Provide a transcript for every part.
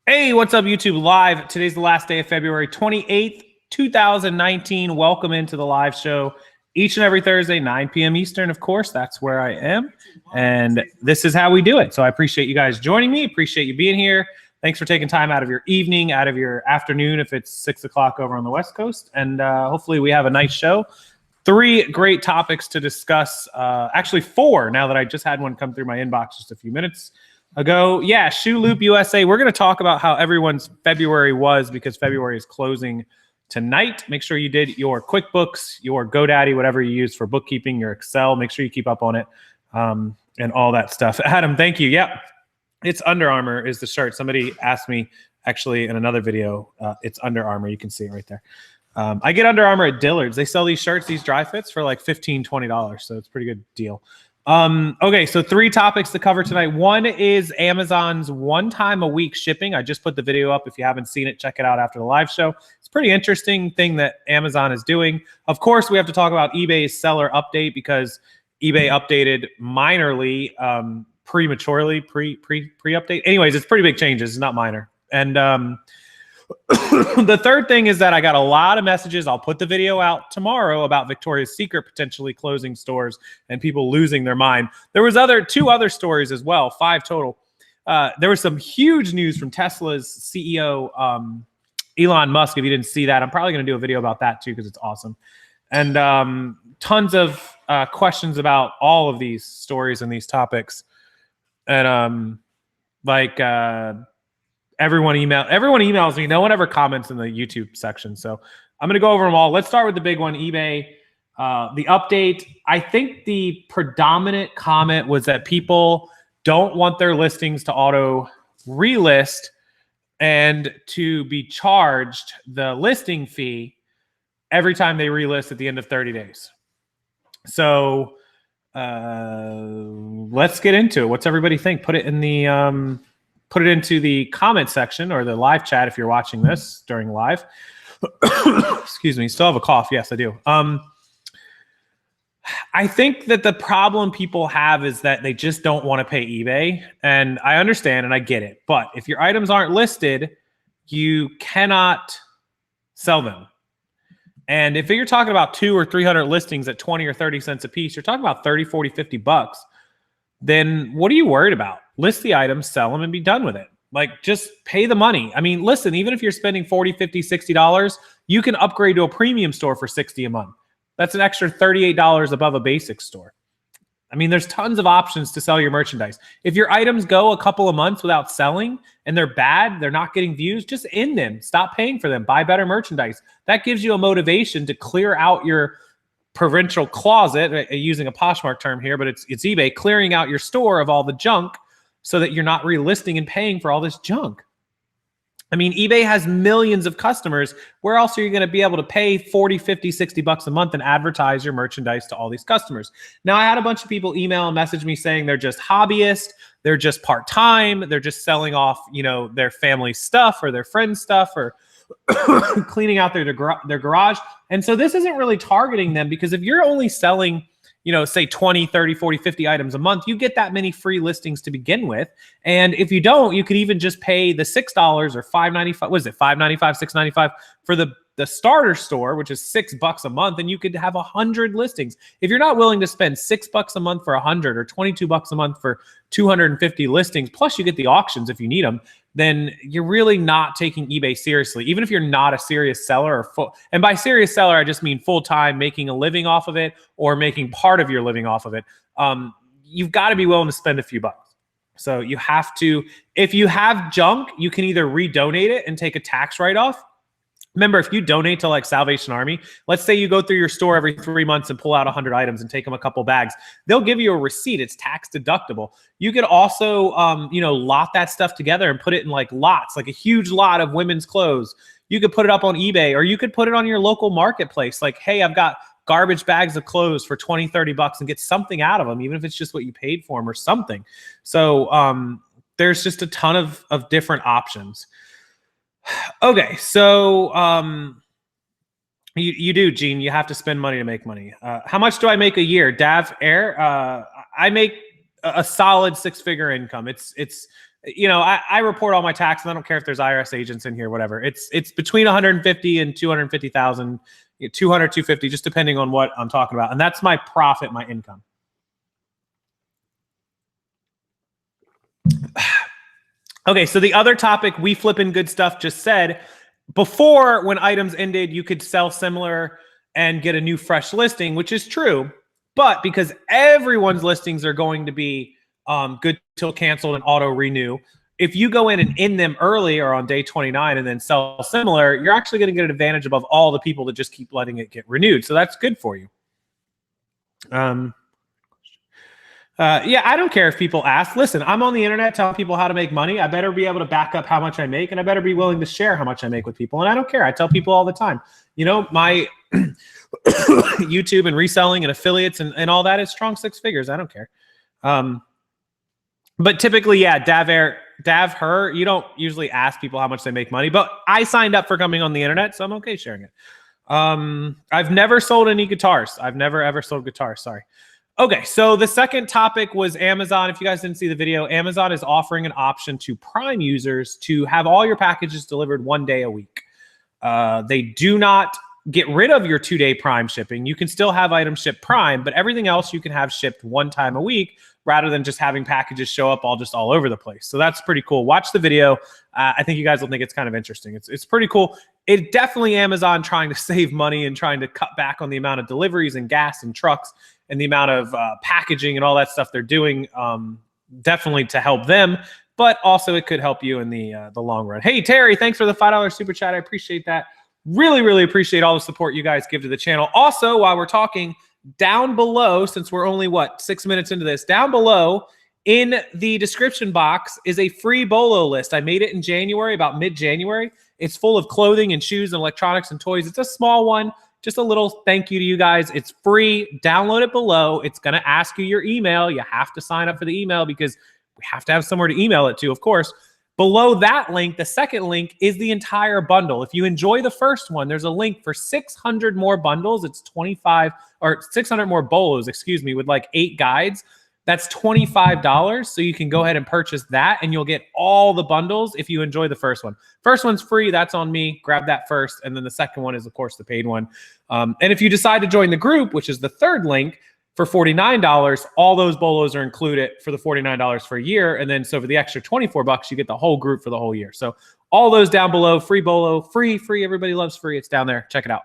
Hey, what's up, YouTube Live? Today's the last day of February 28th, 2019. Welcome into the live show each and every Thursday, 9 p.m. Eastern. Of course, that's where I am. And this is how we do it. So I appreciate you guys joining me. Appreciate you being here. Thanks for taking time out of your evening, out of your afternoon, if it's 6 o'clock over on the West Coast. And hopefully we have a nice show. 3 great topics to discuss. Actually, 4 now that I just had one come through my inbox just a few minutes ago. Yeah, Shoe Loop USA. We're going to talk about how everyone's February was because February is closing tonight. Make sure you did your QuickBooks, your GoDaddy, whatever you use for bookkeeping, your Excel. Make sure you keep up on it and all that stuff. Adam, thank you. Yeah, it's Under Armour is the shirt. Somebody asked me actually in another video. It's Under Armour. You can see it right there. I get Under Armour at Dillard's. They sell these shirts, these dry fits for like $15, $20. So it's a pretty good deal. Okay, so 3 topics to cover tonight. One is Amazon's 1 time a week shipping. I just put the video up. If you haven't seen it, check it out after the live show. It's a pretty interesting thing that Amazon is doing. Of course, we have to talk about eBay's seller update because eBay updated minorly, prematurely, pre-update. Anyways, it's pretty big changes. It's not minor. And the third thing is that I got a lot of messages. I'll put the video out tomorrow about Victoria's Secret potentially closing stores and people losing their mind. There was 2 other stories as well, 5 total. There was some huge news from Tesla's CEO, Elon Musk. If you didn't see that, I'm probably going to do a video about that too because it's awesome. And tons of questions about all of these stories and these topics. And everyone emails me. No one ever comments in the YouTube section. So I'm going to go over them all. Let's start with the big one, eBay. The update. I think the predominant comment was that people don't want their listings to auto relist and to be charged the listing fee every time they relist at the end of 30 days. So let's get into it. What's everybody think? Put it in the put it into the comment section or the live chat if you're watching this during live. Excuse me. Still have a cough. Yes, I do. I think that the problem people have is that they just don't want to pay eBay. And I understand and I get it. But if your items aren't listed, you cannot sell them. And if you're talking about 200 or 300 listings at 20 or 30 cents a piece, you're talking about 30, 40, 50 bucks. Then what are you worried about? List the items, sell them, and be done with it. Like, just pay the money. I mean, listen, even if you're spending $40, $50, $60, you can upgrade to a premium store for $60 a month. That's an extra $38 above a basic store. I mean, there's tons of options to sell your merchandise. If your items go a couple of months without selling and they're bad, they're not getting views, just end them. Stop paying for them. Buy better merchandise. That gives you a motivation to clear out your provincial closet, using a Poshmark term here, but it's eBay, clearing out your store of all the junk so that you're not relisting and paying for all this junk. I mean, eBay has millions of customers. Where else are you going to be able to pay 40, 50, 60 bucks a month and advertise your merchandise to all these customers? Now, I had a bunch of people email and message me saying they're just hobbyists, they're just part-time, they're just selling off, their family stuff or their friends' stuff or cleaning out their garage. And so this isn't really targeting them because if you're only selling, say 20, 30, 40, 50 items a month, you get that many free listings to begin with. And if you don't, you could even just pay the $6 or $5.95. What is it? $5.95, $6.95 for the starter store, which is $6 a month, and you could have 100 listings. If you're not willing to spend $6 a month for 100 or $22 a month for 250 listings, plus you get the auctions if you need them, then you're really not taking eBay seriously. Even if you're not a serious seller and by serious seller, I just mean full-time, making a living off of it or making part of your living off of it. You've got to be willing to spend a few bucks. So you have to, if you have junk, you can either redonate it and take a tax write-off. Remember, if you donate to like Salvation Army, let's say you go through your store every 3 months and pull out 100 items and take them a couple bags, they'll give you a receipt. It's tax deductible. You could also, lot that stuff together and put it in like lots, like a huge lot of women's clothes. You could put it up on eBay or you could put it on your local marketplace. Like, hey, I've got garbage bags of clothes for 20, 30 bucks and get something out of them, even if it's just what you paid for them or something. So there's just a ton of different options. Okay, so you do, Gene. You have to spend money to make money. How much do I make a year? Dav Air, I make a solid 6-figure income. It's you know, I report all my taxes. I don't care if there's IRS agents in here, whatever. It's between 150 and 250,000, 200, 250, just depending on what I'm talking about. And that's my profit, my income. Okay, so the other topic we flipping good stuff just said, before when items ended, you could sell similar and get a new fresh listing, which is true. But because everyone's listings are going to be good till canceled and auto renew, if you go in and end them early or on day 29 and then sell similar, you're actually going to get an advantage above all the people that just keep letting it get renewed. So that's good for you. Yeah, I don't care if people ask. Listen, I'm on the internet telling people how to make money. I better be able to back up how much I make, and I better be willing to share how much I make with people. And I don't care. I tell people all the time, you know, my YouTube and reselling and affiliates and all that is strong 6 figures. I don't care. But typically, yeah, Dav her, you don't usually ask people how much they make money, but I signed up for coming on the internet, so I'm okay sharing it. I've never sold any guitars. I've never, ever sold guitars. Sorry. Okay, so the second topic was Amazon. If you guys didn't see the video, Amazon is offering an option to Prime users to have all your packages delivered 1 day a week. They do not get rid of your 2-day Prime shipping. You can still have items shipped Prime, but everything else you can have shipped 1 time a week rather than just having packages show up all over the place. So that's pretty cool. Watch the video. I think you guys will think it's kind of interesting. It's pretty cool. It's definitely Amazon trying to save money and trying to cut back on the amount of deliveries and gas and trucks and the amount of packaging and all that stuff they're doing, definitely to help them, but also it could help you in the long run. Hey, Terry, thanks for the $5 super chat. I appreciate that. Really, really appreciate all the support you guys give to the channel. Also, while we're talking, down below, since we're only, 6 minutes into this, down below in the description box is a free Bolo list. I made it in January, about mid-January. It's full of clothing and shoes and electronics and toys. It's a small one. Just a little thank you to you guys. It's free. Download it below. It's going to ask you your email. You have to sign up for the email because we have to have somewhere to email it to, of course. Below that link, the second link is the entire bundle. If you enjoy the first one, there's a link for 600 more bundles. It's 600 more Bolos, excuse me, with like 8 guides. That's $25. So you can go ahead and purchase that and you'll get all the bundles if you enjoy the first one. First one's free. That's on me. Grab that first. And then the second one is, of course, the paid one. And if you decide to join the group, which is the third link, for $49, all those Bolos are included for the $49 for a year. And then so for the extra $24, you get the whole group for the whole year. So all those down below, free Bolo, free. Everybody loves free. It's down there. Check it out.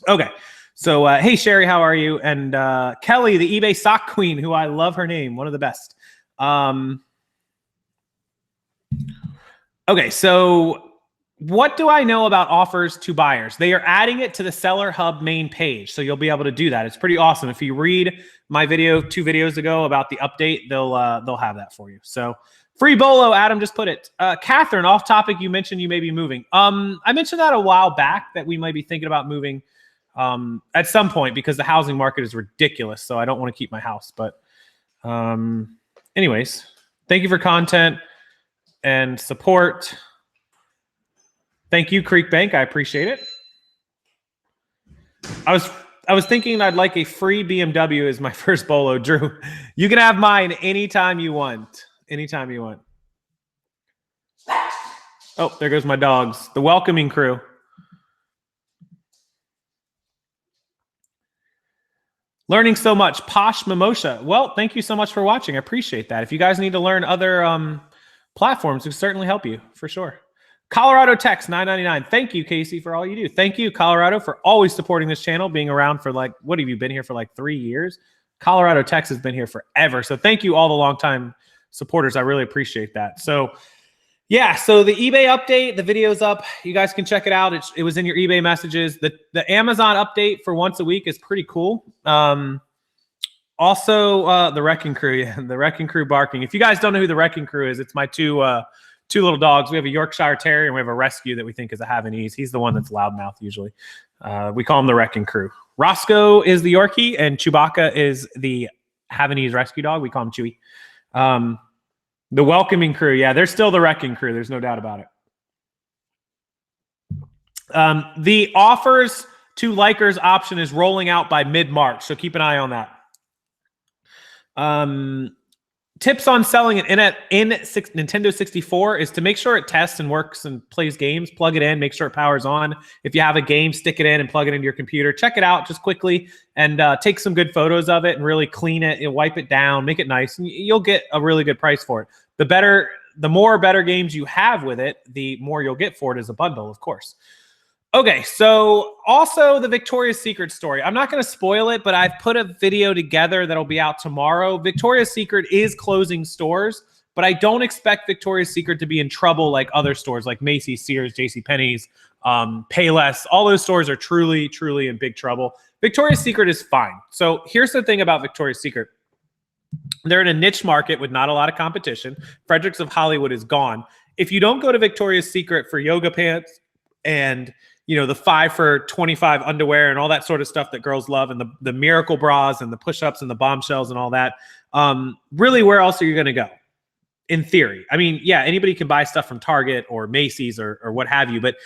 Okay. So, hey, Sherry, how are you? And Kelly, the eBay sock queen, who I love her name, one of the best. Okay, so what do I know about offers to buyers? They are adding it to the Seller Hub main page, so you'll be able to do that. It's pretty awesome. If you read my video 2 videos ago about the update, they'll have that for you. So free Bolo, Adam just put it. Catherine, off topic, you mentioned you may be moving. I mentioned that a while back that we might be thinking about moving at some point because the housing market is ridiculous. So I don't want to keep my house. But anyways, thank you for content and support. Thank you, Creek Bank. I appreciate it. I was thinking I'd like a free BMW as my first Bolo. Drew, you can have mine anytime you want. Anytime you want. Oh, there goes my dogs. The welcoming crew. Learning so much. Posh Mimosa. Well, thank you so much for watching. I appreciate that. If you guys need to learn other platforms, we can certainly help you for sure. Colorado Tex, $9.99. Thank you, Casey, for all you do. Thank you, Colorado, for always supporting this channel, being around for like, what have you been here for like 3 years? Colorado Tex has been here forever. So thank you all the longtime supporters. I really appreciate that. So yeah, so the eBay update, the video's up. You guys can check it out. It was in your eBay messages. The Amazon update for once a week is pretty cool. Also, the Wrecking Crew, yeah, the Wrecking Crew barking. If you guys don't know who the Wrecking Crew is, it's my two little dogs. We have a Yorkshire Terrier and we have a rescue that we think is a Havanese. He's the one that's loudmouth usually. We call him the Wrecking Crew. Roscoe is the Yorkie and Chewbacca is the Havanese rescue dog. We call him Chewy. The Welcoming Crew, yeah, they're still the Wrecking Crew. There's no doubt about it. The offers to likers option is rolling out by mid-March, so keep an eye on that. tips on selling it Nintendo 64 is to make sure it tests and works and plays games. Plug it in, make sure it powers on. If you have a game, stick it in and plug it into your computer. Check it out just quickly and take some good photos of it and really clean it and wipe it down, make it nice, and you'll get a really good price for it. The more better games you have with it, the more you'll get for it as a bundle, of course. Okay, so also the Victoria's Secret story. I'm not going to spoil it, but I've put a video together that'll be out tomorrow. Victoria's Secret is closing stores, but I don't expect Victoria's Secret to be in trouble like other stores like Macy's, Sears, JCPenney's, Payless. All those stores are truly, truly in big trouble. Victoria's Secret is fine. So here's the thing about Victoria's Secret. They're in a niche market with not a lot of competition. Fredericks of Hollywood is gone. If you don't go to Victoria's Secret for yoga pants and the 5 for $25 underwear and all that sort of stuff that girls love, and the miracle bras and the push-ups and the bombshells and all that, really, where else are you going to go? In theory. I mean, yeah, anybody can buy stuff from Target or Macy's or what have you, but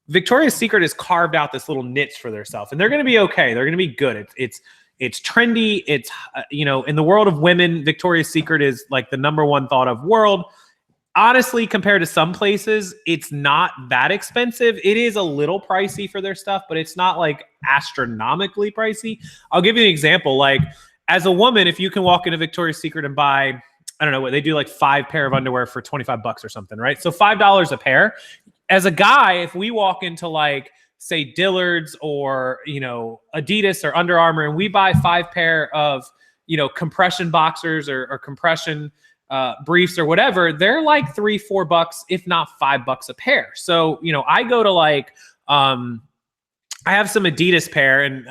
Victoria's Secret has carved out this little niche for themselves, and they're going to be okay. They're going to be good. It's trendy. It's, in the world of women, Victoria's Secret is like the #1 thought of world. Honestly, compared to some places, it's not that expensive. It is a little pricey for their stuff, but it's not like astronomically pricey. I'll give you an example. Like, as a woman, if you can walk into Victoria's Secret and buy, I don't know what they do, like 5 pair of underwear for $25 or something, right? So $5 a pair. As a guy, if we walk into like, say, Dillard's or, Adidas or Under Armour, and we buy 5 pair of, compression boxers or compression briefs or whatever, they're like $3-4, if not $5 a pair. So, I go to like, I have some Adidas pair, and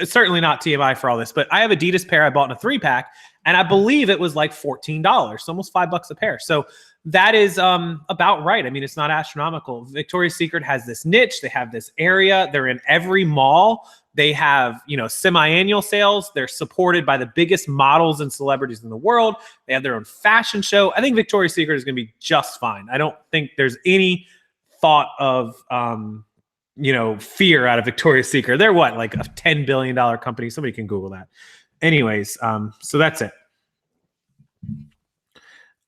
it's certainly not TMI for all this, but I have Adidas pair I bought in a 3-pack, and I believe it was like $14, so almost $5 a pair. So that is about right. I mean, it's not astronomical. Victoria's Secret has this niche. They have this area. They're in every mall. They have, semi-annual sales. They're supported by the biggest models and celebrities in the world. They have their own fashion show. I think Victoria's Secret is going to be just fine. I don't think there's any thought of, fear out of Victoria's Secret. They're what, like a $10 billion company? Somebody can Google that. Anyways, so that's it.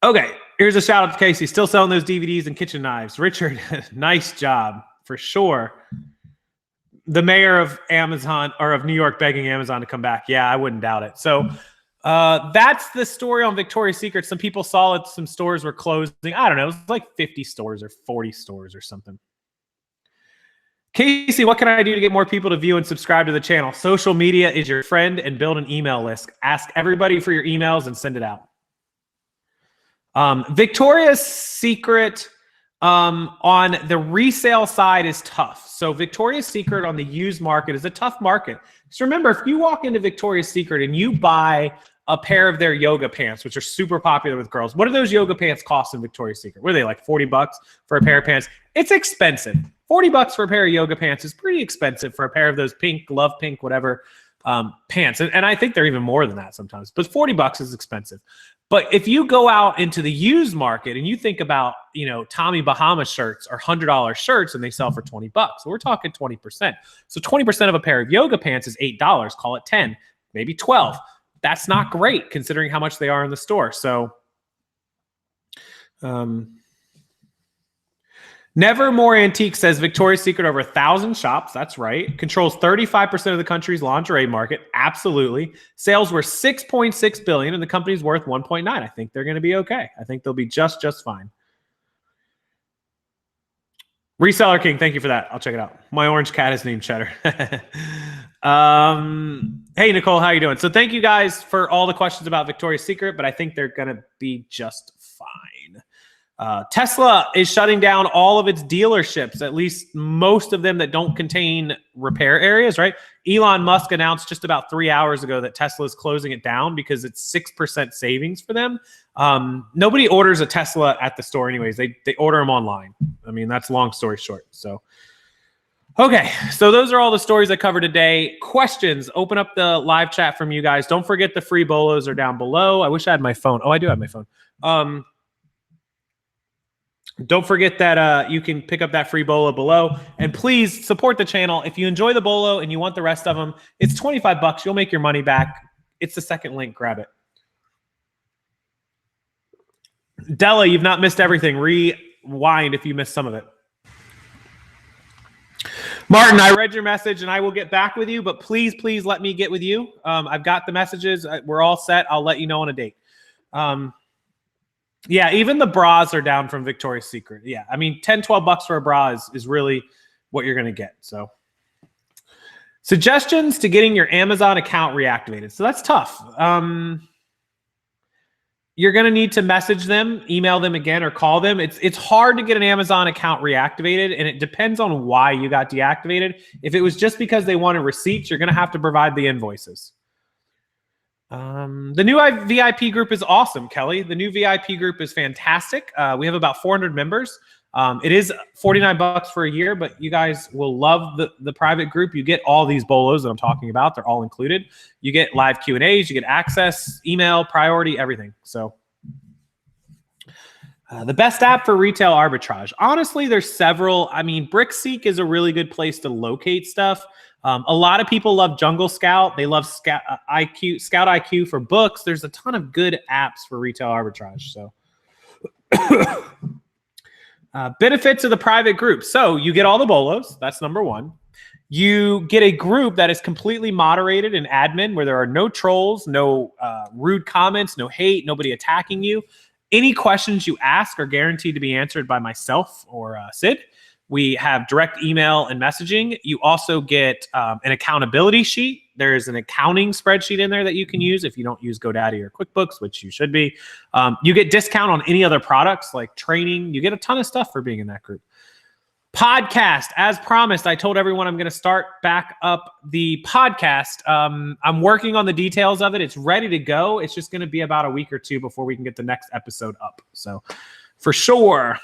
Okay, here's a shout out to Casey. Still selling those DVDs and kitchen knives. Richard, nice job for sure. The mayor of Amazon, or of New York, begging Amazon to come back. Yeah, I wouldn't doubt it. So that's the story on Victoria's Secret. Some people saw it. Some stores were closing. I don't know. It was like 50 stores or 40 stores or something. Casey, what can I do to get more people to view and subscribe to the channel? Social media is your friend, and build an email list. Ask everybody for your emails and send it out. Victoria's Secret on the resale side is tough. So Victoria's Secret on the used market is a tough market. So remember, if you walk into Victoria's Secret and you buy a pair of their yoga pants, which are super popular with girls, what do those yoga pants cost in Victoria's Secret? What are they, like $40 for a pair of pants? It's expensive. $40 for a pair of yoga pants is pretty expensive for a pair of those pink, love pink, whatever, pants. And I think they're even more than that sometimes, but $40 is expensive. But if you go out into the used market and you think about, Tommy Bahama shirts or $100 shirts and they sell for $20, so we're talking 20%. So 20% of a pair of yoga pants is $8, call it 10, maybe 12. That's not great considering how much they are in the store. So, Nevermore Antique says Victoria's Secret over 1,000 shops. That's right. Controls 35% of the country's lingerie market. Absolutely. Sales were $6.6 billion, and the company's worth $1.9. I think they're going to be okay. I think they'll be just fine. Reseller King, thank you for that. I'll check it out. My orange cat is named Cheddar. Hey, Nicole, how you doing? So thank you guys for all the questions about Victoria's Secret, but I think they're going to be just fine. Tesla is shutting down all of its dealerships, at least most of them that don't contain repair areas, right? Elon Musk announced just about 3 hours ago that Tesla is closing it down because it's 6% savings for them. Nobody orders a Tesla at the store anyways. They order them online. I mean, that's long story short. So, okay. So those are all the stories I covered today. Questions, open up the live chat from you guys. Don't forget the free bolos are down below. I wish I had my phone. Oh, I do have my phone. Don't forget that you can pick up that free Bolo below. And please support the channel. If you enjoy the Bolo and you want the rest of them, it's $25. You'll make your money back. It's the second link. Grab it. Della, you've not missed everything. Rewind if you missed some of it. Martin, I read your message and I will get back with you, but please let me get with you. I've got the messages. We're all set. I'll let you know on a date. Yeah, even the bras are down from Victoria's Secret. Yeah, I mean, 10, 12 bucks for a bra is really what you're going to get. So suggestions to getting your Amazon account reactivated. So that's tough. You're going to need to message them, email them again, or call them. It's hard to get an Amazon account reactivated, and it depends on why you got deactivated. If it was just because they wanted receipts, you're going to have to provide the invoices. The new VIP group is awesome, Kelly. The new VIP group is fantastic. We have about 400 members. It is $49 for a year, but you guys will love the private group. You get all these bolos that I'm talking about. They're all included. You get live Q&As, you get access, email, priority, everything. So the best app for retail arbitrage. Honestly, there's several. I mean, BrickSeek is a really good place to locate stuff. A lot of people love Jungle Scout. They love Scout IQ for books. There's a ton of good apps for retail arbitrage. So benefits of the private group. So you get all the bolos. That's number one. You get a group that is completely moderated and admin, where there are no trolls, no rude comments, no hate, nobody attacking you. Any questions you ask are guaranteed to be answered by myself or Sid. We have direct email and messaging. You also get an accountability sheet. There's an accounting spreadsheet in there that you can use if you don't use GoDaddy or QuickBooks, which you should be. You get discount on any other products like training. You get a ton of stuff for being in that group. Podcast, as promised, I told everyone I'm going to start back up the podcast. I'm working on the details of it. It's ready to go. It's just going to be about a week or two before we can get the next episode up. So for sure.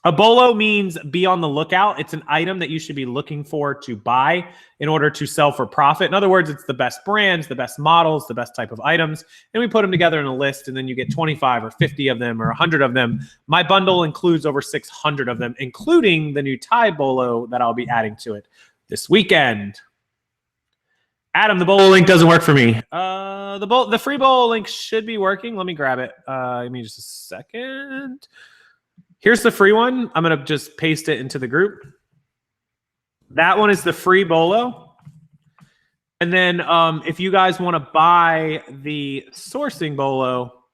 A bolo means be on the lookout. It's an item that you should be looking for to buy in order to sell for profit. In other words, it's the best brands, the best models, the best type of items, and we put them together in a list, and then you get 25 or 50 of them or 100 of them. My bundle includes over 600 of them, including the new Thai bolo that I'll be adding to it this weekend. Adam, the bolo link doesn't work for me. The free bolo link should be working. Let me grab it. Give me just a second. Here's the free one. I'm going to just paste it into the group. That one is the free bolo. And then if you guys want to buy the sourcing bolo,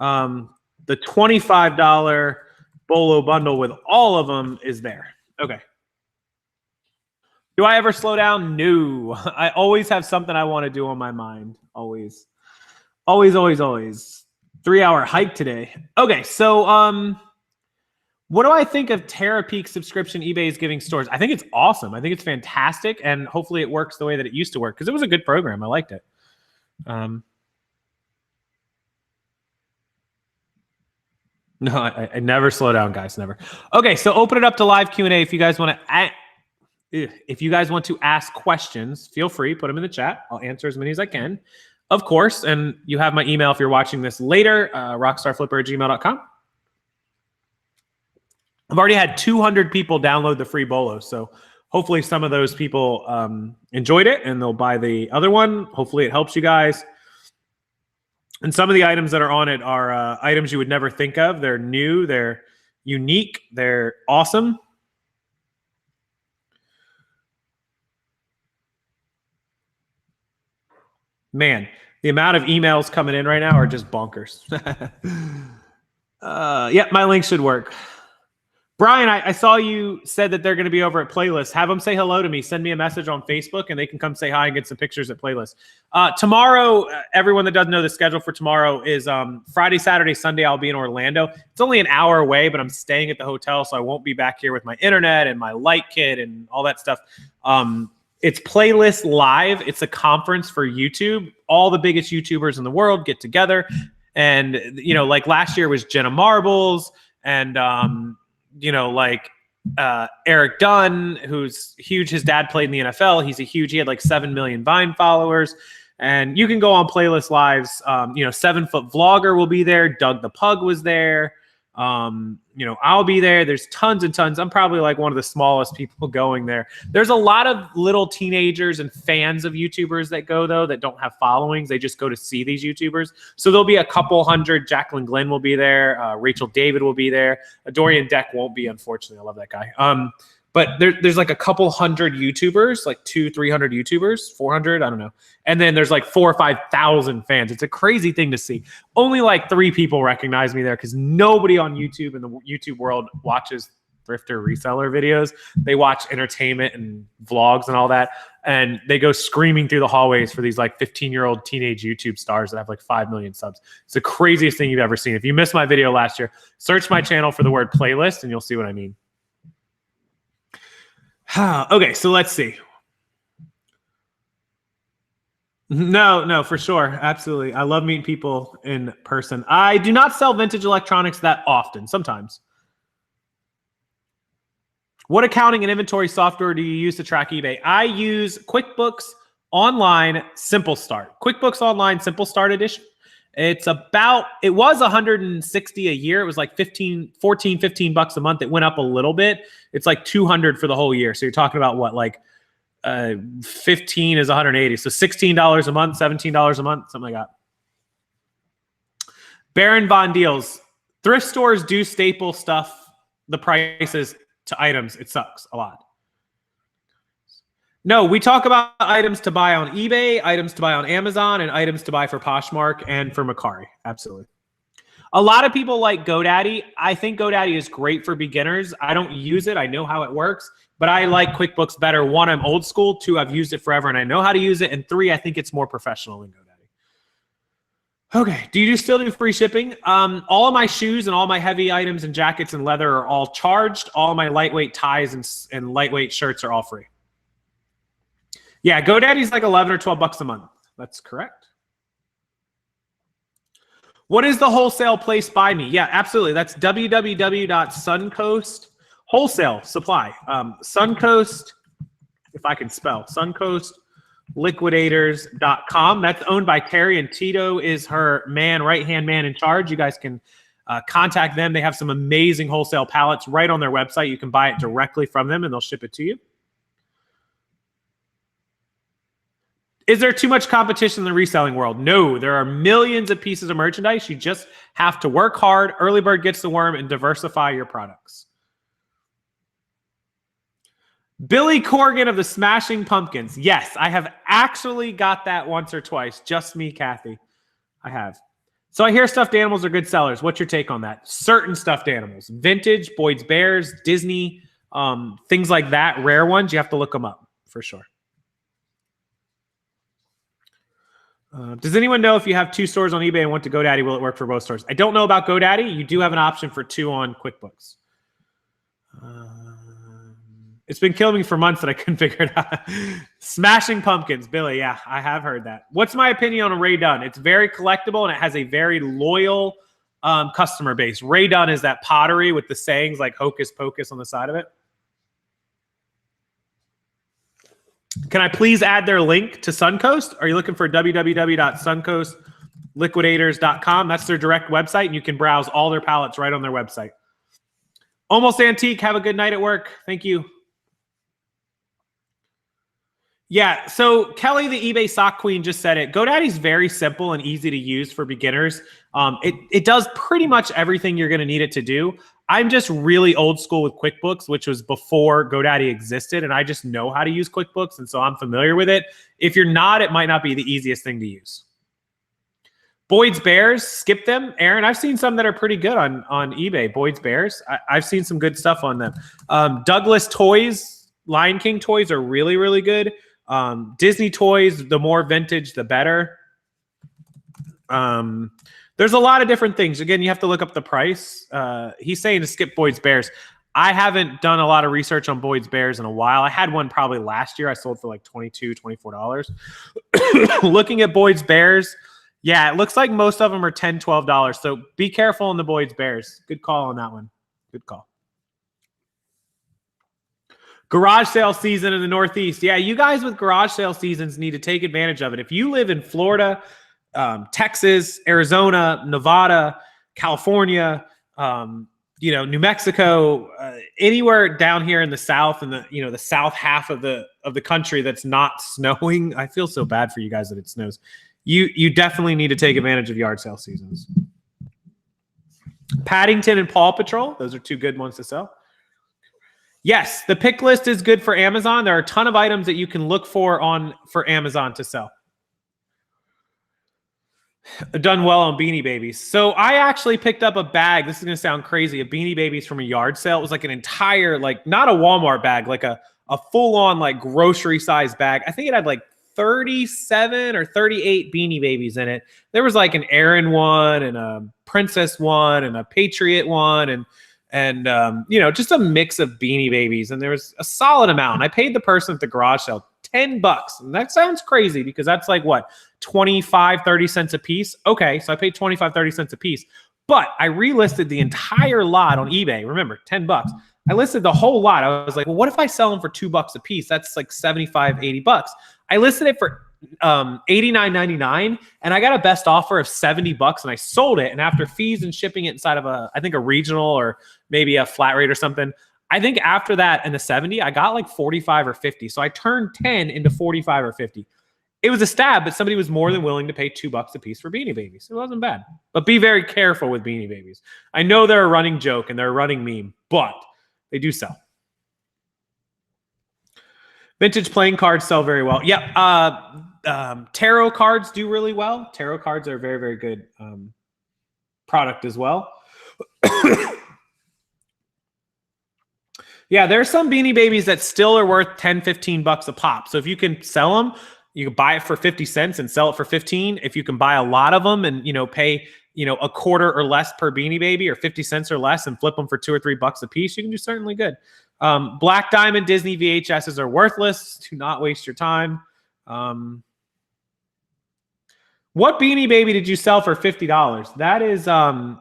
the $25 bolo bundle with all of them is there. Okay. Do I ever slow down? No. I always have something I want to do on my mind. Always. Always, always, always. 3-hour hike today. Okay, so what do I think of TerraPeak subscription eBay is giving stores? I think it's awesome. I think it's fantastic, and hopefully it works the way that it used to work, because it was a good program. I liked it. No, I never slow down, guys. Never. Okay, so open it up to live Q&A. If you guys want to ask questions, feel free. Put them in the chat. I'll answer as many as I can, of course. And you have my email if you're watching this later, rockstarflipper@gmail.com. I've already had 200 people download the free bolo, so hopefully some of those people enjoyed it and they'll buy the other one. Hopefully it helps you guys. And some of the items that are on it are items you would never think of. They're new, they're unique, they're awesome. Man, the amount of emails coming in right now are just bonkers. Yeah, my link should work. Brian, I saw you said that they're going to be over at Playlist. Have them say hello to me. Send me a message on Facebook, and they can come say hi and get some pictures at Playlist. Tomorrow, everyone that doesn't know the schedule for tomorrow is Friday, Saturday, Sunday, I'll be in Orlando. It's only an hour away, but I'm staying at the hotel, so I won't be back here with my internet and my light kit and all that stuff. It's Playlist Live. It's a conference for YouTube. All the biggest YouTubers in the world get together. And, you know, like last year was Jenna Marbles and, you know, like Eric Dunn, who's huge. His dad played in the NFL. He had like 7 million Vine followers. And you can go on Playlist Lives. You know, 7 Foot Vlogger will be there. Doug the Pug was there. You know, I'll be there. There's tons and tons. I'm probably like one of the smallest people going there. There's a lot of little teenagers and fans of YouTubers that go, though, that don't have followings. They just go to see these YouTubers. So there'll be a couple hundred. Jacqueline Glenn will be there. Rachel David will be there. Dorian Deck won't be, unfortunately. I love that guy. But there's like a couple hundred YouTubers, like 200-300 YouTubers, 400, I don't know. And then there's like 4,000 or 5,000 fans. It's a crazy thing to see. Only like 3 people recognize me there because nobody on YouTube in the YouTube world watches thrifter reseller videos. They watch entertainment and vlogs and all that. And they go screaming through the hallways for these like 15-year-old teenage YouTube stars that have like 5 million subs. It's the craziest thing you've ever seen. If you missed my video last year, search my channel for the word playlist and you'll see what I mean. Okay, so let's see. No, for sure. Absolutely. I love meeting people in person. I do not sell vintage electronics that often, sometimes. What accounting and inventory software do you use to track eBay? I use QuickBooks Online Simple Start. QuickBooks Online Simple Start Edition. It was $160 a year. It was like 15 bucks a month. It went up a little bit. It's like $200 for the whole year. So you're talking about what, like 15 is 180. So $16 a month, $17 a month, something like that. Baron Von Deals. Thrift stores do staple stuff, the prices to items. It sucks a lot. No, we talk about items to buy on eBay, items to buy on Amazon, and items to buy for Poshmark and for Mercari. Absolutely. A lot of people like GoDaddy. I think GoDaddy is great for beginners. I don't use it. I know how it works, but I like QuickBooks better. 1, I'm old school. 2, I've used it forever and I know how to use it. And 3, I think it's more professional than GoDaddy. Okay. Do you still do free shipping? All of my shoes and all my heavy items and jackets and leather are all charged. All my lightweight ties and lightweight shirts are all free. Yeah, GoDaddy's like 11 or 12 bucks a month. That's correct. What is the wholesale place by me? Yeah, absolutely. That's www.suncoast wholesale supply. Suncoast, if I can spell, suncoastliquidators.com. That's owned by Terry, and Tito is her right-hand man in charge. You guys can contact them. They have some amazing wholesale pallets right on their website. You can buy it directly from them, and they'll ship it to you. Is there too much competition in the reselling world? No, there are millions of pieces of merchandise. You just have to work hard, early bird gets the worm, and diversify your products. Billy Corgan of the Smashing Pumpkins. Yes, I have actually got that once or twice. Just me, Kathy. I have. So I hear stuffed animals are good sellers. What's your take on that? Certain stuffed animals. Vintage, Boyd's Bears, Disney, things like that. Rare ones, you have to look them up for sure. Does anyone know if you have 2 stores on eBay and want to GoDaddy, will it work for both stores? I don't know about GoDaddy. You do have an option for 2 on QuickBooks. It's been killing me for months that I couldn't figure it out. Smashing Pumpkins, Billy. Yeah, I have heard that. What's my opinion on a Ray Dunn? It's very collectible and it has a very loyal customer base. Ray Dunn is that pottery with the sayings like hocus pocus on the side of it. Can I please add their link to Suncoast? Are you looking for www.suncoastliquidators.com? That's their direct website, and you can browse all their pallets right on their website. Almost Antique. Have a good night at work. Thank you. Yeah, so Kelly, the eBay sock queen, just said it. GoDaddy's very simple and easy to use for beginners. It does pretty much everything you're going to need it to do. I'm just really old school with QuickBooks, which was before GoDaddy existed, and I just know how to use QuickBooks, and so I'm familiar with it. If you're not, it might not be the easiest thing to use. Boyd's Bears, skip them. Aaron, I've seen some that are pretty good on eBay. Boyd's Bears, I've seen some good stuff on them. Douglas Toys, Lion King toys are really, really good. Disney toys, the more vintage, the better. There's a lot of different things. Again, you have to look up the price. He's saying to skip Boyd's Bears. I haven't done a lot of research on Boyd's Bears in a while. I had one probably last year. I sold for like $22, $24. Looking at Boyd's Bears, yeah, it looks like most of them are $10, $12. So be careful on the Boyd's Bears. Good call on that one. Good call. Garage sale season in the Northeast. Yeah, you guys with garage sale seasons need to take advantage of it. If you live in Florida, Texas, Arizona, Nevada, California, New Mexico, anywhere down here in the South and the South half of the country that's not snowing. I feel so bad for you guys that it snows. You definitely need to take advantage of yard sale seasons. Paddington and Paw Patrol. Those are 2 good ones to sell. Yes, the pick list is good for Amazon. There are a ton of items that you can look for Amazon to sell. Done well on Beanie Babies. So I actually picked up a bag. This is going to sound crazy. Of Beanie Babies from a yard sale. It was like an entire, like not a Walmart bag, like a full-on like grocery size bag. I think it had like 37 or 38 Beanie Babies in it. There was like an Aaron one and a Princess one and a Patriot one and just a mix of Beanie Babies. And there was a solid amount. I paid the person at the garage sale $10. And that sounds crazy because that's like what, 25, 30 cents a piece. Okay, so I paid 25, 30 cents a piece. But I relisted the entire lot on eBay. Remember, $10. I listed the whole lot. I was like, well, what if I sell them for $2 a piece? That's like 75, 80 bucks. I listed it for $89.99, and I got a best offer of $70, and I sold it. And after fees and shipping it inside of I think a regional or maybe a flat rate or something, I think after that and the 70, I got like 45 or 50. So I turned 10 into 45 or 50. It was a stab, but somebody was more than willing to pay $2 a piece for Beanie Babies. It wasn't bad. But be very careful with Beanie Babies. I know they're a running joke and they're a running meme, but they do sell. Vintage playing cards sell very well. Yep. Tarot cards do really well. Tarot cards are a very, very good product as well. Yeah, there's some Beanie Babies that still are worth 10, 15 bucks a pop. So if you can sell them, you can buy it for 50 cents and sell it for 15. If you can buy a lot of them and, pay, a quarter or less per Beanie Baby or 50 cents or less and flip them for $2 or $3 a piece, you can do certainly good. Black Diamond Disney VHSs are worthless. Do not waste your time. What Beanie Baby did you sell for $50? That is a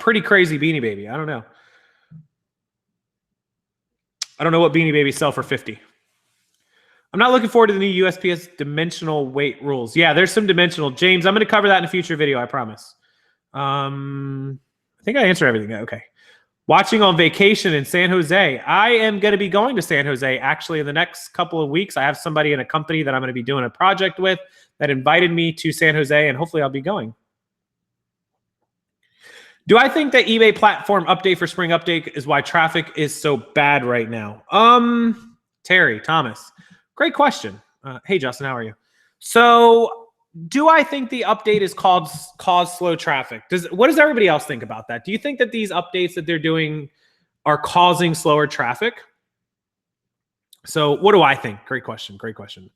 pretty crazy Beanie Baby. I don't know. I don't know what Beanie Babies sell for 50. I'm not looking forward to the new USPS dimensional weight rules. Yeah, there's some dimensional. James, I'm going to cover that in a future video, I promise. I think I answered everything. Okay. Watching on vacation in San Jose. I am going to be going to San Jose actually in the next couple of weeks. I have somebody in a company that I'm going to be doing a project with that invited me to San Jose, and hopefully I'll be going. Do I think that eBay platform update for spring update is why traffic is so bad right now? Terry Thomas, great question. Hey, Justin, how are you? So do I think the update is cause slow traffic? What does everybody else think about that? Do you think that these updates that they're doing are causing slower traffic? So what do I think? Great question. Great question.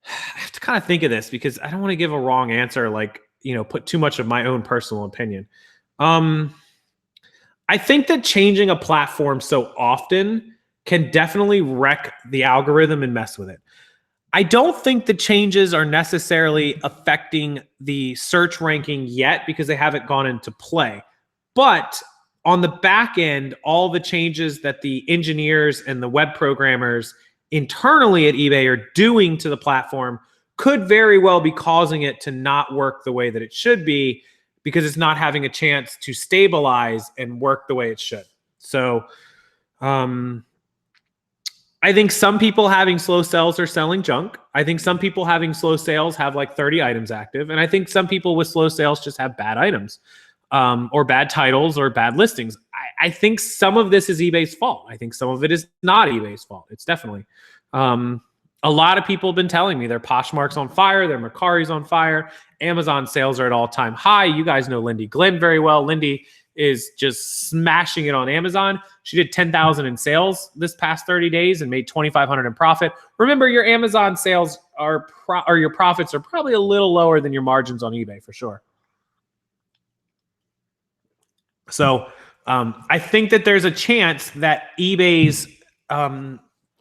I have to kind of think of this because I don't want to give a wrong answer, like, put too much of my own personal opinion. I think that changing a platform so often can definitely wreck the algorithm and mess with it. I don't think the changes are necessarily affecting the search ranking yet because they haven't gone into play. But on the back end, all the changes that the engineers and the web programmers internally at eBay are doing to the platform could very well be causing it to not work the way that it should be because it's not having a chance to stabilize and work the way it should. So I think some people having slow sales are selling junk. I think some people having slow sales have like 30 items active. And I think some people with slow sales just have bad items or bad titles or bad listings. I think some of this is eBay's fault. I think some of it is not eBay's fault. It's definitely. A lot of people have been telling me their Poshmark's on fire, their Mercari's on fire, Amazon sales are at all-time high. You guys know Lindy Glenn very well. Lindy is just smashing it on Amazon. She did 10,000 in sales this past 30 days and made 2,500 in profit. Remember, your Amazon sales or your profits are probably a little lower than your margins on eBay for sure. So I think that there's a chance that eBay's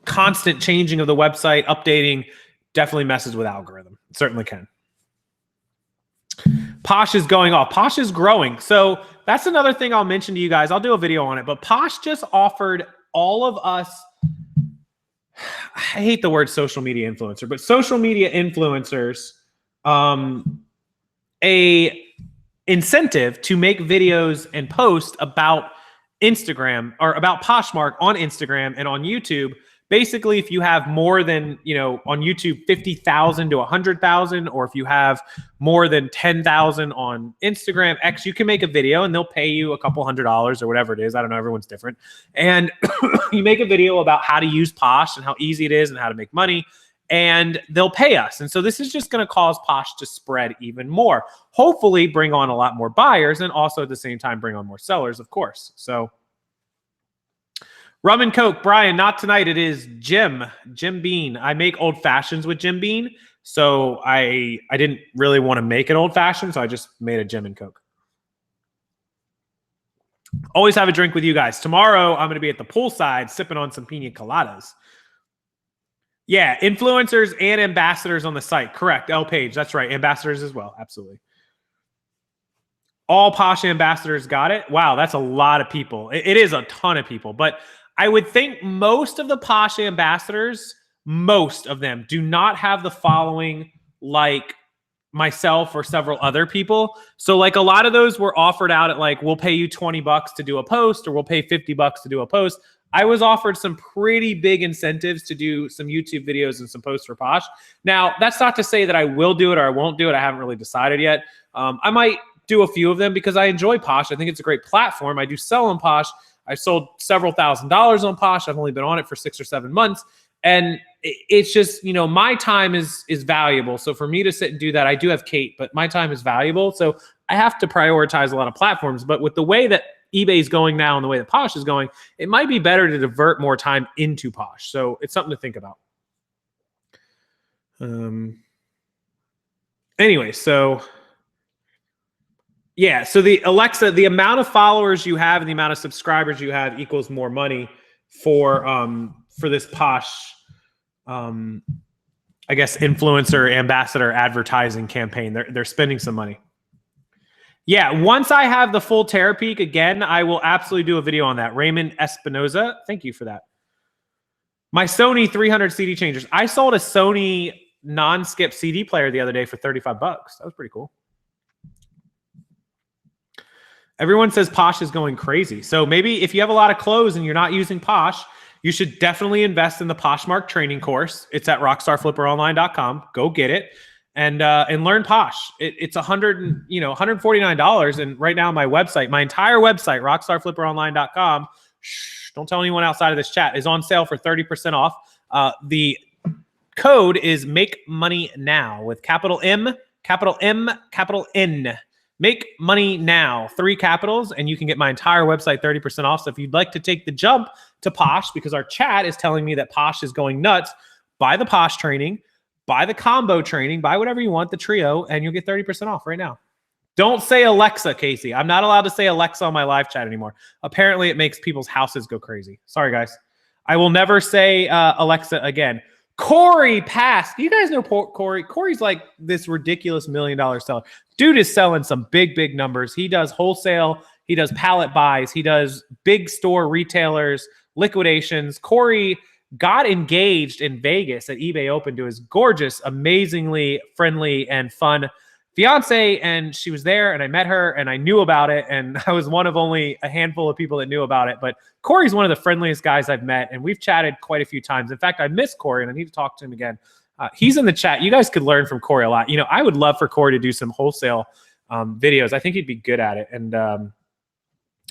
constant changing of the website, updating, definitely messes with algorithm. It certainly can. Posh is going off. Posh is growing. So that's another thing I'll mention to you guys. I'll do a video on it. But Posh just offered all of us, I hate the word social media influencer, but social media influencers a incentive to make videos and post about Instagram or about Poshmark on Instagram and on YouTube. Basically, if you have more than, on YouTube, 50,000 to 100,000, or if you have more than 10,000 on Instagram X, you can make a video and they'll pay you a couple $100 or whatever it is. I don't know. Everyone's different. And you make a video about how to use Posh and how easy it is and how to make money, and they'll pay us. And so this is just going to cause Posh to spread even more. Hopefully bring on a lot more buyers, and also at the same time bring on more sellers, of course. So Rum and Coke, Brian, not tonight. It is Jim Bean. I make old fashions with Jim Bean, so I didn't really want to make an old fashioned, so I just made a Jim and Coke. Always have a drink with you guys. Tomorrow, I'm going to be at the poolside sipping on some pina coladas. Yeah, influencers and ambassadors on the site. Correct, L Page. That's right, ambassadors as well. Absolutely. All Posh ambassadors got it. Wow, that's a lot of people. It is a ton of people, but I would think most of the Posh ambassadors, most of them do not have the following like myself or several other people. So like a lot of those were offered out at like, we'll pay you $20 to do a post, or we'll pay $50 to do a post. I was offered some pretty big incentives to do some YouTube videos and some posts for Posh. Now, that's not to say that I will do it or I won't do it. I haven't really decided yet. I might do a few of them because I enjoy Posh. I think it's a great platform. I do sell on Posh. I sold several $1,000s on Posh. I've only been on it for 6 or 7 months. And it's just, my time is valuable. So for me to sit and do that, I do have Kate, but my time is valuable. So I have to prioritize a lot of platforms. But with the way that eBay is going now and the way that Posh is going, it might be better to divert more time into Posh. So it's something to think about. Anyway, so yeah, so the Alexa, the amount of followers you have and the amount of subscribers you have equals more money for this Posh, I guess, influencer, ambassador, advertising campaign. They're spending some money. Yeah, once I have the full Terapeak again, I will absolutely do a video on that. Raymond Espinoza, thank you for that. My Sony 300 CD changers. I sold a Sony non-skip CD player the other day for $35. That was pretty cool. Everyone says Posh is going crazy. So maybe if you have a lot of clothes and you're not using Posh, you should definitely invest in the Poshmark training course. It's at RockstarFlipperOnline.com. Go get it and learn Posh. It's $149. And right now my website, my entire website, RockstarFlipperOnline.com, don't tell anyone outside of this chat, is on sale for 30% off. The code is Make Money Now with capital M, capital M, capital N. Make Money Now, 3 capitals, and you can get my entire website 30% off. So if you'd like to take the jump to Posh, because our chat is telling me that Posh is going nuts, buy the Posh training, buy the combo training, buy whatever you want, the trio, and you'll get 30% off right now. Don't say Alexa, Casey. I'm not allowed to say Alexa on my live chat anymore. Apparently, it makes people's houses go crazy. Sorry, guys. I will never say Alexa again. Corey passed. You guys know Corey. Corey's like this ridiculous $1 million seller. Dude is selling some big numbers. He does wholesale. He does pallet buys. He does big store retailers, liquidations. Corey got engaged in Vegas at eBay Open to his gorgeous, amazingly friendly and fun fiance, and she was there, and I met her, and I knew about it, and I was one of only a handful of people that knew about it. But Corey's one of the friendliest guys I've met, and we've chatted quite a few times. In fact, I miss Corey, and I need to talk to him again. He's in the chat. You guys could learn from Corey a lot. I would love for Corey to do some wholesale videos. I think he'd be good at it. And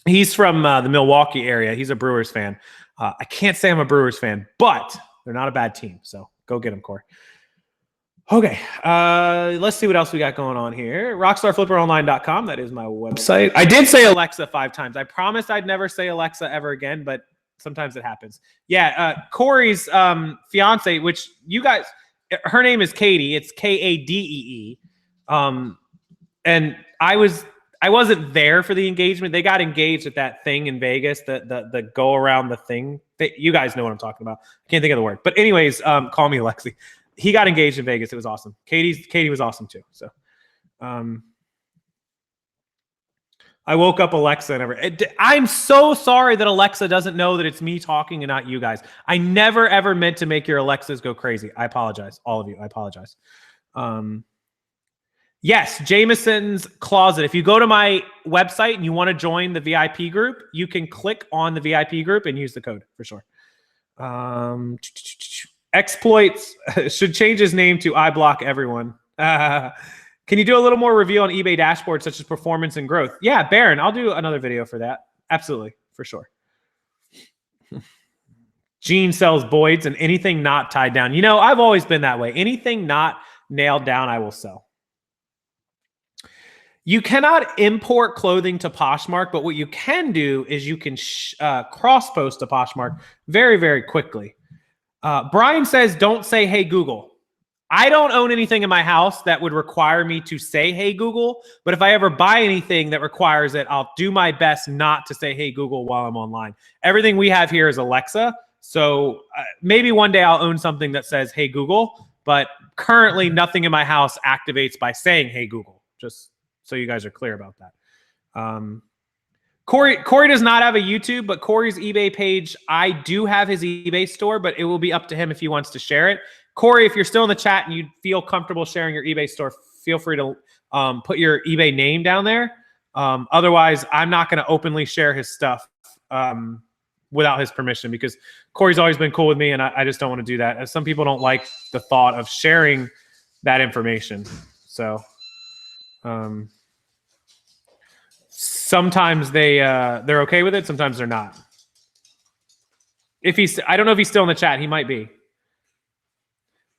he's from the Milwaukee area. He's a Brewers fan. I can't say I'm a Brewers fan, but they're not a bad team. So go get him, Corey. Okay, let's see what else we got going on here. RockstarFlipperOnline.com. That is my website. I did say Alexa 5 times. I promised I'd never say Alexa ever again, but sometimes it happens. Yeah, Corey's fiance, which you guys, her name is Katie. It's Kadee. And I wasn't there for the engagement. They got engaged at that thing in Vegas, the go around the thing. You guys know what I'm talking about. I can't think of the word. But anyways, call me Alexi. He got engaged in Vegas. It was awesome. Katie was awesome too. So I woke up Alexa and I'm so sorry that Alexa doesn't know that it's me talking and not you guys. I never, ever meant to make your Alexas go crazy. I apologize. All of you. I apologize. Yes, Jameson's Closet. If you go to my website and you want to join the VIP group, you can click on the VIP group and use the code for sure. Exploits should change his name to I block everyone. Can you do a little more review on eBay dashboards such as performance and growth? Yeah, Baron, I'll do another video for that. Absolutely, for sure. Gene sells Boyd's and anything not tied down. You know, I've always been that way. Anything not nailed down, I will sell. You cannot import clothing to Poshmark, but what you can do is you can cross-post to Poshmark very, very quickly. Brian says, don't say, hey, Google. I don't own anything in my house that would require me to say, hey, Google. But if I ever buy anything that requires it, I'll do my best not to say, hey, Google while I'm online. Everything we have here is Alexa. So maybe one day I'll own something that says, hey, Google. But currently nothing in my house activates by saying, hey, Google. Just so you guys are clear about that. Corey does not have a YouTube, but Corey's eBay page, I do have his eBay store, but it will be up to him if he wants to share it. Corey, if you're still in the chat and you feel comfortable sharing your eBay store, feel free to put your eBay name down there. Otherwise, I'm not going to openly share his stuff without his permission because Corey's always been cool with me, and I just don't want to do that. As some people don't like the thought of sharing that information. So sometimes they're okay with it. Sometimes they're not. I don't know if he's still in the chat. He might be.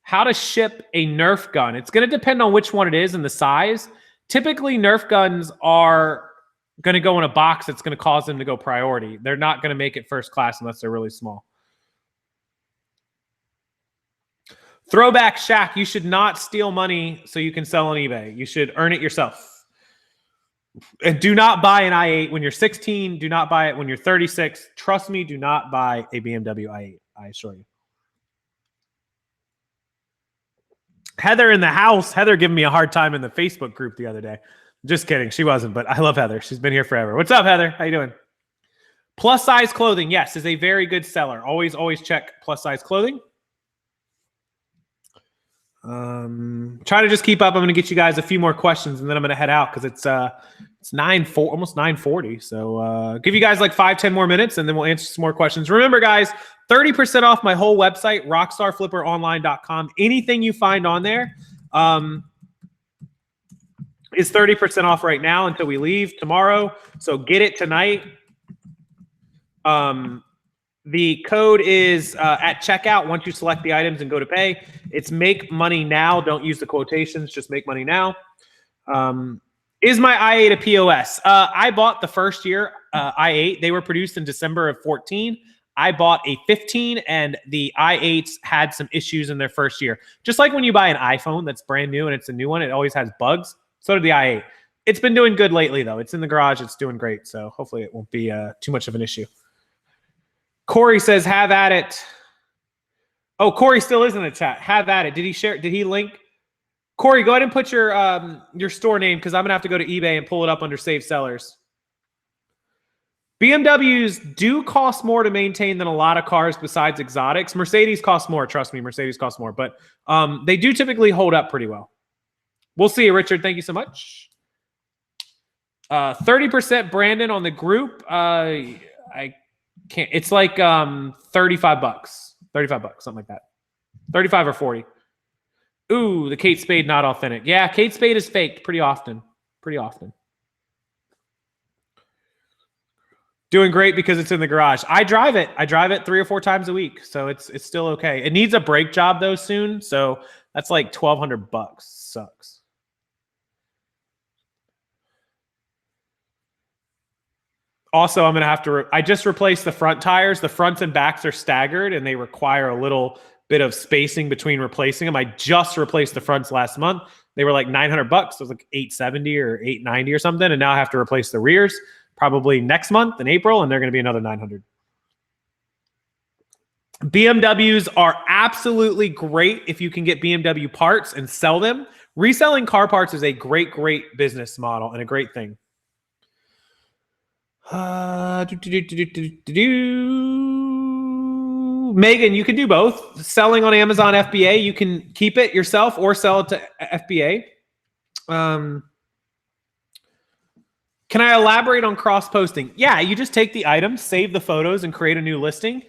How to ship a Nerf gun. It's going to depend on which one it is and the size. Typically, Nerf guns are going to go in a box that's going to cause them to go priority. They're not going to make it first class unless they're really small. Throwback Shaq, you should not steal money so you can sell on eBay. You should earn it yourself. And do not buy an i8 when you're 16. Do not buy it when you're 36. Trust me, do not buy a BMW i8. I assure you. Heather in the house. Heather giving me a hard time in the Facebook group the other day. Just kidding. She wasn't, but I love Heather. She's been here forever. What's up, Heather? How you doing? Plus size clothing, yes, is a very good seller. Always check plus size clothing. Try to just keep up. I'm going to get you guys a few more questions, and then I'm going to head out because it's almost 9:40. So give you guys like 5-10 more minutes, and then we'll answer some more questions. Remember, guys, 30% off my whole website, RockstarFlipperOnline.com. Anything you find on there is 30% off right now until we leave tomorrow. So get it tonight. The code is at checkout once you select the items and go to pay. It's make money now. Don't use the quotations. Just make money now. Is my i8 a POS? I bought the first year i8. They were produced in December of 14. I bought a 15, and the i8s had some issues in their first year. Just like when you buy an iPhone that's brand new and it's a new one, it always has bugs. So did the i8. It's been doing good lately, though. It's in the garage. It's doing great. So hopefully it won't be too much of an issue. Corey says, have at it. Oh, Corey still is in the chat. Have at it. Did he share? Did he link? Corey, go ahead and put your store name because I'm going to have to go to eBay and pull it up under Save Sellers. BMWs do cost more to maintain than a lot of cars besides exotics. Mercedes costs more. Trust me, Mercedes costs more. But they do typically hold up pretty well. We'll see you, Richard. Thank you so much. 30% Brandon on the group. I can't. It's like $35. $35, something like that. 35 or 40. Ooh, the Kate Spade not authentic. Yeah, Kate Spade is faked pretty often. Pretty often. Doing great because it's in the garage. I drive it 3 or 4 times a week, so it's still okay. It needs a brake job though soon, so that's like $1,200. Sucks. Also, I'm going to have to, I just replaced the front tires. The fronts and backs are staggered and they require a little bit of spacing between replacing them. I just replaced the fronts last month. They were like $900. It was like $870 or $890 or something. And now I have to replace the rears probably next month in April, and they're going to be another $900. BMWs are absolutely great if you can get BMW parts and sell them. Reselling car parts is a great, great business model and a great thing. Megan, you can do both. Selling on Amazon FBA, you can keep it yourself or sell it to FBA. Can I elaborate on cross-posting? Yeah, you just take the items, save the photos, and create a new listing.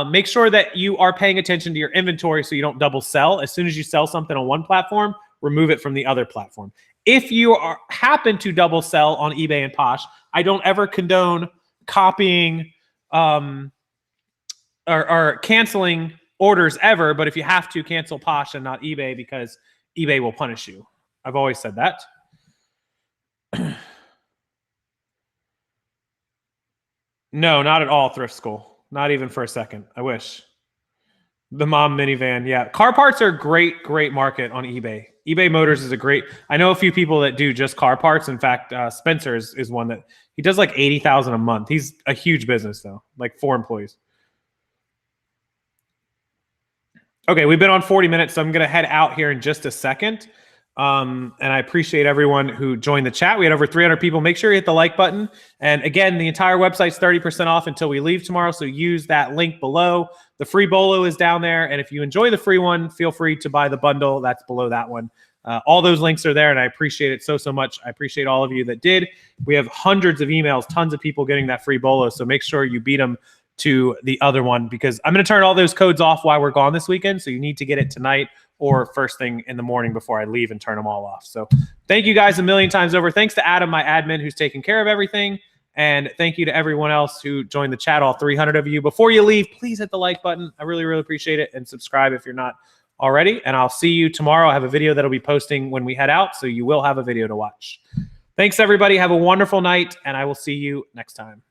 Make sure that you are paying attention to your inventory so you don't double sell. As soon as you sell something on one platform, remove it from the other platform. If you happen to double sell on eBay and Posh, I don't ever condone copying or canceling orders ever, but if you have to, cancel Posh and not eBay because eBay will punish you. I've always said that. No, not at all, Thrift School. Not even for a second. I wish. The mom minivan, yeah. Car parts are a great, great market on eBay. eBay Motors is a great. I know a few people that do just car parts. In fact, Spencer is one that he does like 80,000 a month. He's a huge business though, like 4 employees. Okay, we've been on 40 minutes, so I'm going to head out here in just a second. And I appreciate everyone who joined the chat. We had over 300 people. Make sure you hit the like button. And again, the entire website's 30% off until we leave tomorrow. So use that link below. The free Bolo is down there. And if you enjoy the free one, feel free to buy the bundle. That's below that one. All those links are there, and I appreciate it so much. I appreciate all of you that did. We have hundreds of emails, tons of people getting that free Bolo. So make sure you beat them to the other one, because I'm going to turn all those codes off while we're gone this weekend. So you need to get it tonight or first thing in the morning before I leave and turn them all off. So thank you guys a million times over. Thanks to Adam, my admin, who's taking care of everything. And thank you to everyone else who joined the chat, all 300 of you. Before you leave, please hit the like button. I really, really appreciate it. And subscribe if you're not already. And I'll see you tomorrow. I have a video that'll be posting when we head out, so you will have a video to watch. Thanks, everybody. Have a wonderful night, and I will see you next time.